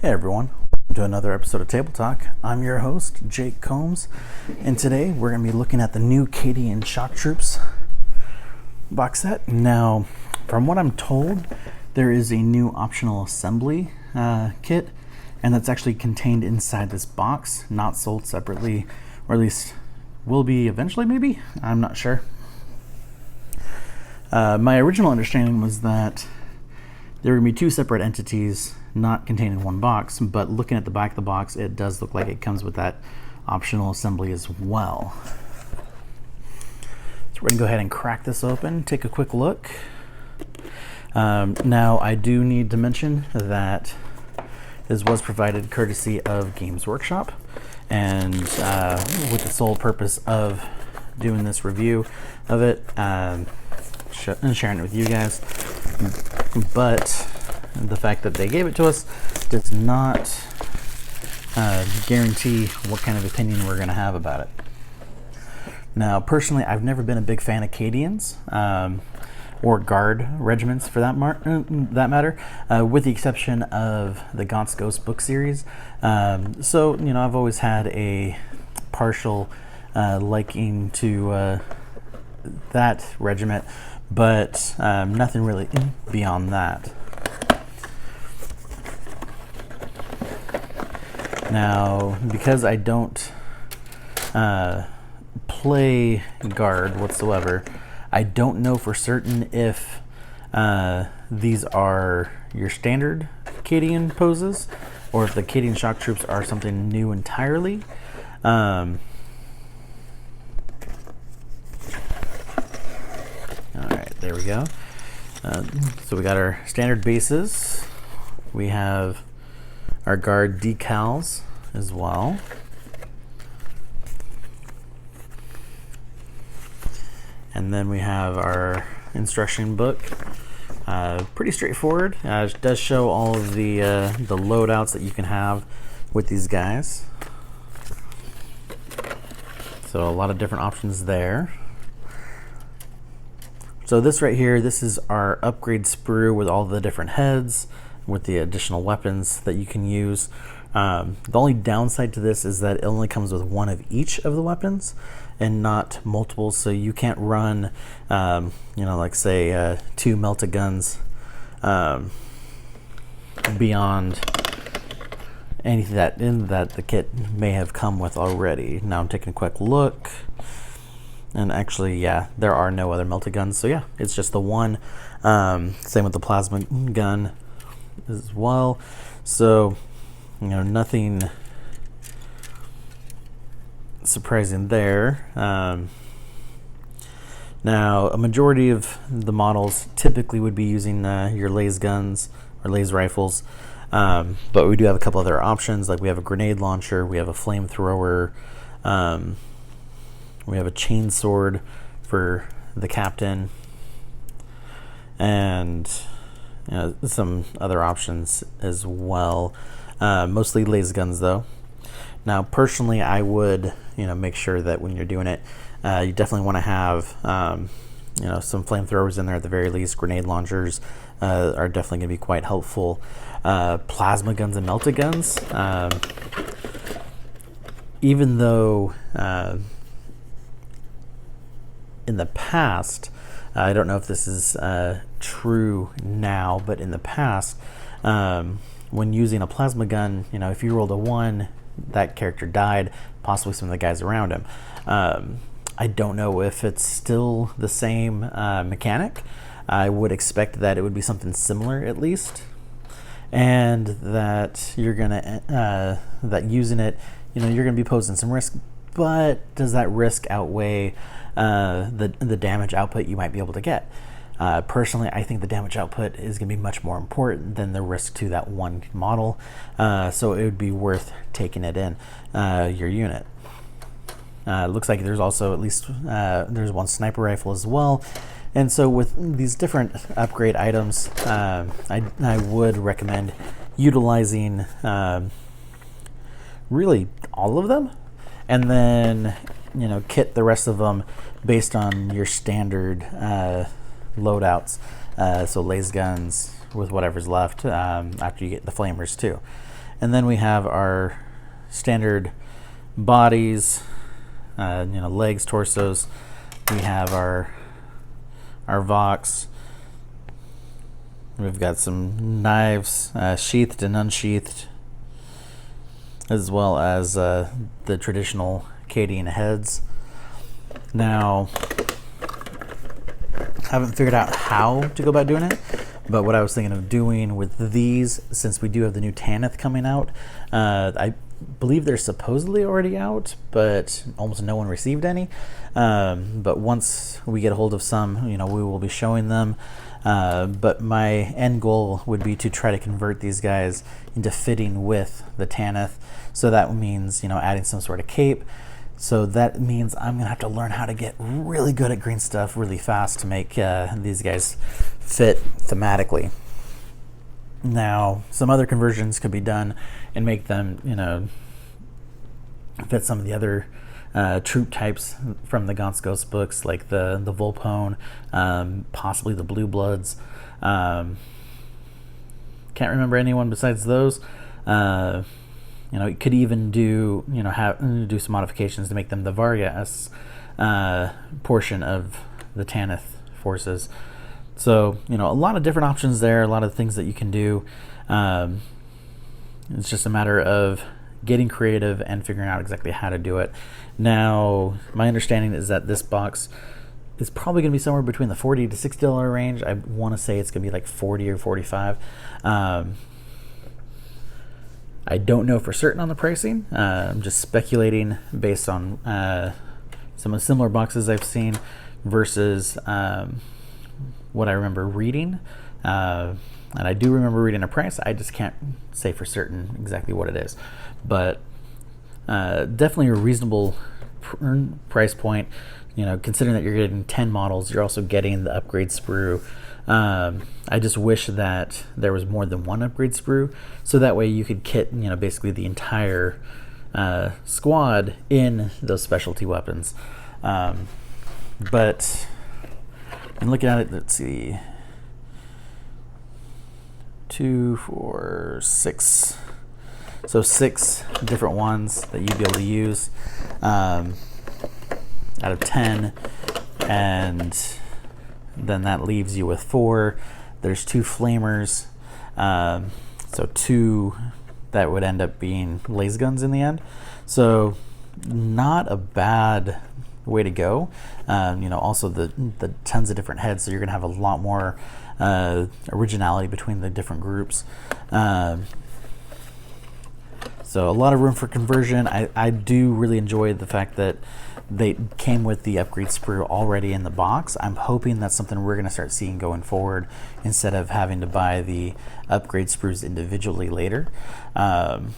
Hey everyone, welcome to another episode of Table Talk. I'm your host, Jake Combs, and today we're going to be looking at the new Cadian Shock Troops box set. Now, from what I'm told, there is a new optional assembly kit, and that's actually contained inside this box, not sold separately, or at least will be eventually, maybe? I'm not sure. My original understanding was that there would be two separate entities not contained in one box, but looking at the back of the box, it does look like it comes with that optional assembly as well. So we're going to go ahead and crack this open, take a quick look. Now, I do need to mention that this was provided courtesy of Games Workshop, and with the sole purpose of doing this review of it and sharing it with you guys. But the fact that they gave it to us does not guarantee what kind of opinion we're going to have about it. Now, personally, I've never been a big fan of Cadians or guard regiments for that matter, with the exception of the Gaunt's Ghost book series. So, you know, I've always had a partial liking to that regiment, but nothing really beyond that. Now, because I don't play guard whatsoever, I don't know for certain if these are your standard Cadian poses, or if the Cadian shock troops are something new entirely. There we go. So we got our standard bases. We have our guard decals as well. And then we have our instruction book. Pretty straightforward. It does show all of the loadouts that you can have with these guys. So a lot of different options there. So this right here, this is our upgrade sprue with all the different heads, with the additional weapons that you can use. The only downside to this is that it only comes with one of each of the weapons and not multiple, so you can't run, you know, like say 2 melta guns beyond anything that the kit may have come with already. Now I'm taking a quick look. And actually, yeah, there are no other melta guns. So yeah, it's just the one. Same with the plasma gun as well. So, you know, nothing surprising there. Now, a majority of the models typically would be using your laser guns or laser rifles. But we do have a couple other options. Like we have a grenade launcher, we have a flamethrower, we have a chain sword for the captain, and you know, some other options as well. Mostly laser guns though. Now personally, I would, you know, make sure that when you're doing it, you definitely want to have you know, some flamethrowers in there at the very least. Grenade launchers are definitely going to be quite helpful. Plasma guns and melta guns, even though in the past, I don't know if this is true now, but in the past, when using a plasma gun, you know, if you rolled a 1, that character died, possibly some of the guys around him. I don't know if it's still the same mechanic. I would expect that it would be something similar at least, and that you're gonna that using it, you know, you're gonna be posing some risk. But does that risk outweigh the damage output you might be able to get? Personally, I think the damage output is going to be much more important than the risk to that one model. So it would be worth taking it in your unit. It looks like there's also at least there's one sniper rifle as well. And so with these different upgrade items, I would recommend utilizing really all of them, and then, you know, kit the rest of them based on your standard loadouts. So laser guns with whatever's left after you get the flamers too. And then we have our standard bodies, legs, torsos. We have our Vox. We've got some knives, sheathed and unsheathed, as well as the traditional Cadian heads. Now, I haven't figured out how to go about doing it, but what I was thinking of doing with these, since we do have the new Tanith coming out, I believe they're supposedly already out, but almost no one received any. But once we get a hold of some, we will be showing them. But my end goal would be to try to convert these guys into fitting with the Tanith. So that means, adding some sort of cape. So that means I'm going to have to learn how to get really good at green stuff really fast to make these guys fit thematically. Now, some other conversions could be done and make them, fit some of the other troop types from the Gaunt's Ghost books, like the Volpone, possibly the Blue Bloods. Can't remember anyone besides those. You could even do, do some modifications to make them the Vargas portion of the Tanith forces. So, a lot of different options there, a lot of things that you can do. It's just a matter of getting creative and figuring out exactly how to do it. Now, my understanding is that this box is probably going to be somewhere between the $40 to $60 range. I want to say it's going to be like 40 or 45. I don't know for certain on the pricing. I'm just speculating based on some of the similar boxes I've seen versus what I remember reading. And I do remember reading a price. I just can't say for certain exactly what it is. But definitely a reasonable price point. Considering that you're getting 10 models, you're also getting the upgrade sprue. I just wish that there was more than one upgrade sprue, so that way you could kit, basically the entire squad in those specialty weapons. But I'm looking at it, let's see, 2, 4, 6. So 6 different ones that you'd be able to use out of 10, and then that leaves you with 4. There's 2 flamers, so 2 that would end up being laser guns in the end. So not a bad way to go. Also the tons of different heads, so you're gonna have a lot more originality between the different groups. So a lot of room for conversion. I do really enjoy the fact that they came with the upgrade sprue already in the box. I'm hoping that's something we're going to start seeing going forward instead of having to buy the upgrade sprues individually later. But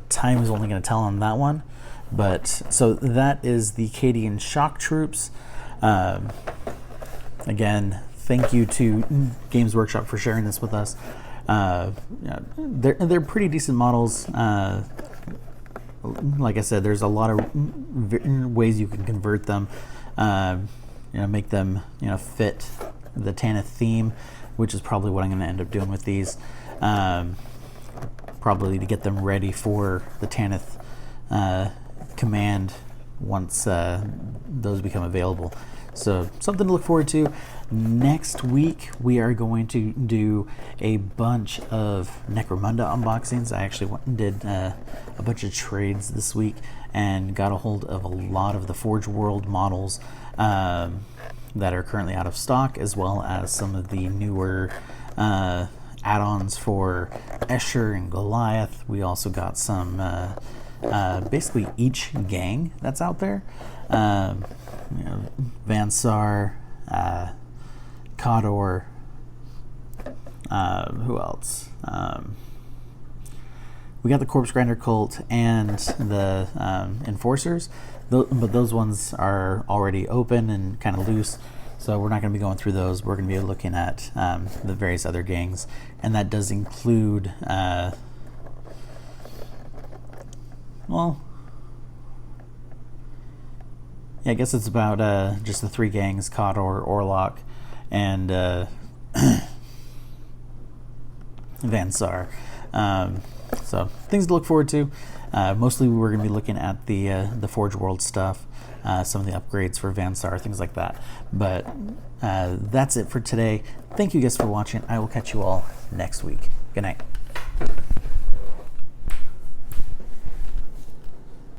time is only going to tell on that one. But so that is the Cadian shock troops. Again, thank you to Games Workshop for sharing this with us. They're pretty decent models. Like I said, there's a lot of ways you can convert them, make them fit the Tanith theme, which is probably what I'm going to end up doing with these, probably to get them ready for the Tanith command once those become available. So something to look forward to. Next week, we are going to do a bunch of Necromunda unboxings. I actually went and did a bunch of trades this week and got a hold of a lot of the Forge World models that are currently out of stock, as well as some of the newer add-ons for Escher and Goliath. We also got some, basically each gang that's out there. Vansar, Kador, who else? We got the Corpse Grinder Cult and the Enforcers, but those ones are already open and kind of loose, so we're not going to be going through those. We're going to be looking at the various other gangs, and that does include, I guess it's about just the 3 gangs: Kador, Orlok, and Vansar. So things to look forward to. Mostly we're going to be looking at the Forge World stuff, some of the upgrades for Vansar, things like that. But that's it for today. Thank you guys for watching. I will catch you all next week. Good night.